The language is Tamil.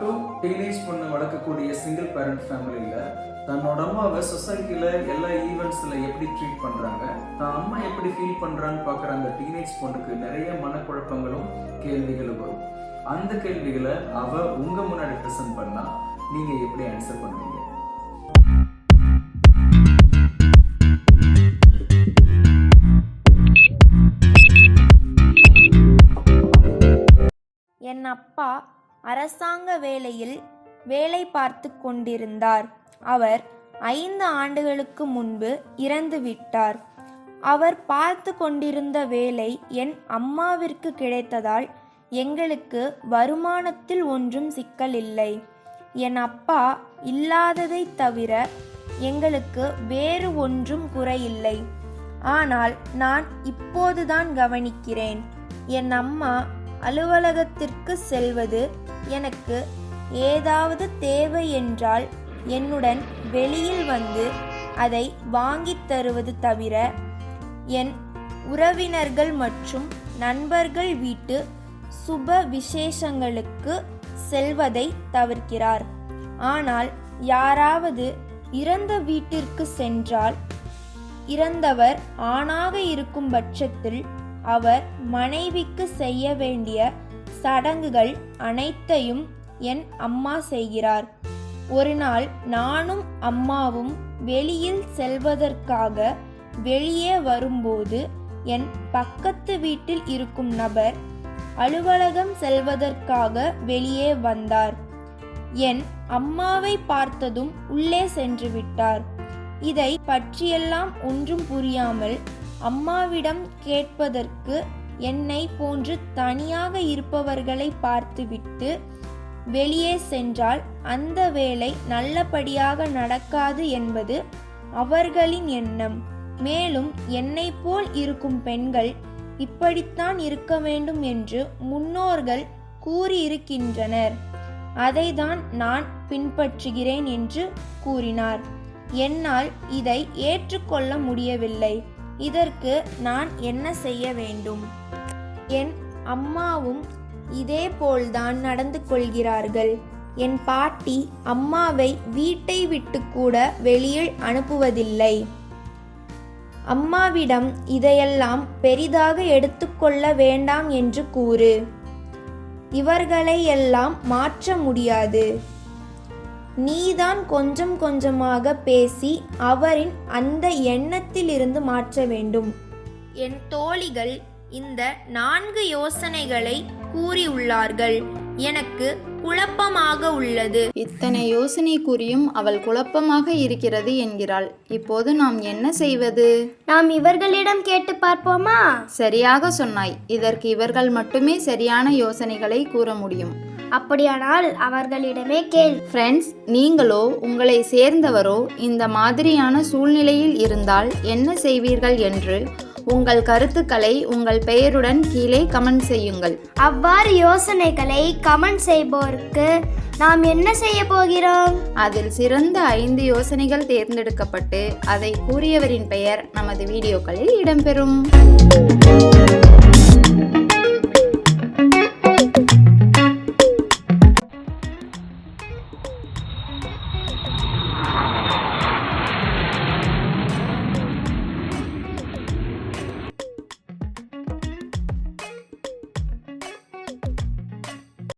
பெரும்பாலும் டீனேஜ் பொண்ணு வளர்க்கக்கூடிய சிங்கிள் பேரண்ட் ஃபேமிலியில் தன்னோட அம்மாவை சொசைட்டியில் எல்லா ஈவெண்ட்ஸில் எப்படி ட்ரீட் பண்ணுறாங்க, தான் அம்மா எப்படி ஃபீல் பண்ணுறான்னு பார்க்குற அந்த டீனேஜ் பொண்ணுக்கு நிறைய மனக்குழப்பங்களும் கேள்விகளும் வரும். அந்த கேள்விகளை அவள் உங்கள் முன்னாடி ப்ரெசென்ட் பண்ணால் நீங்கள் எப்படி ஆன்சர் பண்ணுவீங்க? என் அப்பா அரசாங்க வேலையில் வேலை பார்த்து கொண்டிருந்தார். அவர் 5 ஆண்டுகளுக்கு முன்பு இறந்துவிட்டார். அவர் பார்த்து கொண்டிருந்த வேலை என் அம்மாவிற்கு கிடைத்ததால் எங்களுக்கு வருமானத்தில் ஒன்றும் சிக்கல் இல்லை. என் அப்பா இல்லாததை தவிர எங்களுக்கு வேறு ஒன்றும் குறையில்லை. ஆனால் நான் இப்போதுதான் கவனிக்கிறேன், என் அம்மா அலுவலகத்திற்கு செல்வது, எனக்கு ஏதாவது தேவை என்றால் என்னுடன் வெளியில் வந்து அதை வாங்கித் தருவது தவிர என் உறவினர்கள் மற்றும் நண்பர்கள் வீட்டு சுப விசேஷங்களுக்கு செல்வதை தவிர்க்கிறார். ஆனால் யாராவது இறந்த வீட்டிற்கு சென்றால், இறந்தவர் ஆணாக இருக்கும் பட்சத்தில் அவர் மனைவிக்கு செய்ய வேண்டிய சடங்குகள் அனைத்தையும் என் அம்மா செய்கிறார். ஒரு நாள் நானும் அம்மாவும் வெளியில் செல்வதற்காக வெளியே வரும்போது என் பக்கத்து வீட்டில் இருக்கும் நபர் அலுவலகம் செல்வதற்காக வெளியே வந்தார். என் அம்மாவை பார்த்ததும் உள்ளே சென்று விட்டார். இதை பற்றியெல்லாம் ஒன்றும் புரியாமல் அம்மாவிடம் கேட்பதற்கு என்னை போன்று தனியாக இருப்பவர்களை பார்த்துவிட்டு வெளியே சென்றால் அந்த வேலை நல்லபடியாக நடக்காது என்பது அவர்களின் எண்ணம். மேலும் என்னை போல் இருக்கும் பெண்கள் இப்படித்தான் இருக்க வேண்டும் என்று முன்னோர்கள் கூறியிருக்கின்றனர். அதைதான் நான் பின்பற்றுகிறேன் என்று கூறினார். என்னால் இதை ஏற்றுக்கொள்ள முடியவில்லை. இதற்கு நான் என்ன செய்ய வேண்டும்? என் அம்மாவும் இதே போல்தான் நடந்து கொள்கிறார்கள். என் பாட்டி அம்மாவை வீட்டை விட்டு கூட வெளியில் அனுப்புவதில்லை. அம்மாவிடம் இதையெல்லாம் பெரிதாக எடுத்துக்கொள்ள வேண்டாம் என்று கூறு. இவர்களை எல்லாம் மாற்ற முடியாது. நீதான் கொஞ்சம் கொஞ்சமாக பேசி அவரின் அந்த எண்ணத்திலிருந்து மாற்ற வேண்டும். என் தோழிகள் இந்த 4 யோசனைகளை கூறியுள்ளார்கள். எனக்கு குழப்பமாக உள்ளது. இத்தனை யோசனை கூறியும் அவள் குழப்பமாக இருக்கிறது என்கிறாள். இப்போது நாம் என்ன செய்வது? நாம் இவர்களிடம் கேட்டு பார்ப்போமா? சரியாக சொன்னாய். இதற்கு இவர்கள் மட்டுமே சரியான யோசனைகளை கூற முடியும். அப்படியானால் அவர்களிடமே கேள். ஃப்ரெண்ட்ஸ், நீங்களோ உங்களை சேர்ந்தவரோ இந்த மாதிரியான சூழ்நிலையில் இருந்தால் என்ன செய்வீர்கள் என்று உங்கள் கருத்துக்களை உங்கள் பெயருடன் கீழே கமெண்ட் செய்யுங்கள். அவ்வாறு யோசனைகளை கமெண்ட் செய்பவருக்கு நாம் என்ன செய்ய போகிறோம்? அதில் சிறந்த 5 யோசனைகள் தேர்ந்தெடுக்கப்பட்டு அதை கூறியவரின் பெயர் நமது வீடியோக்களில் இடம்பெறும்.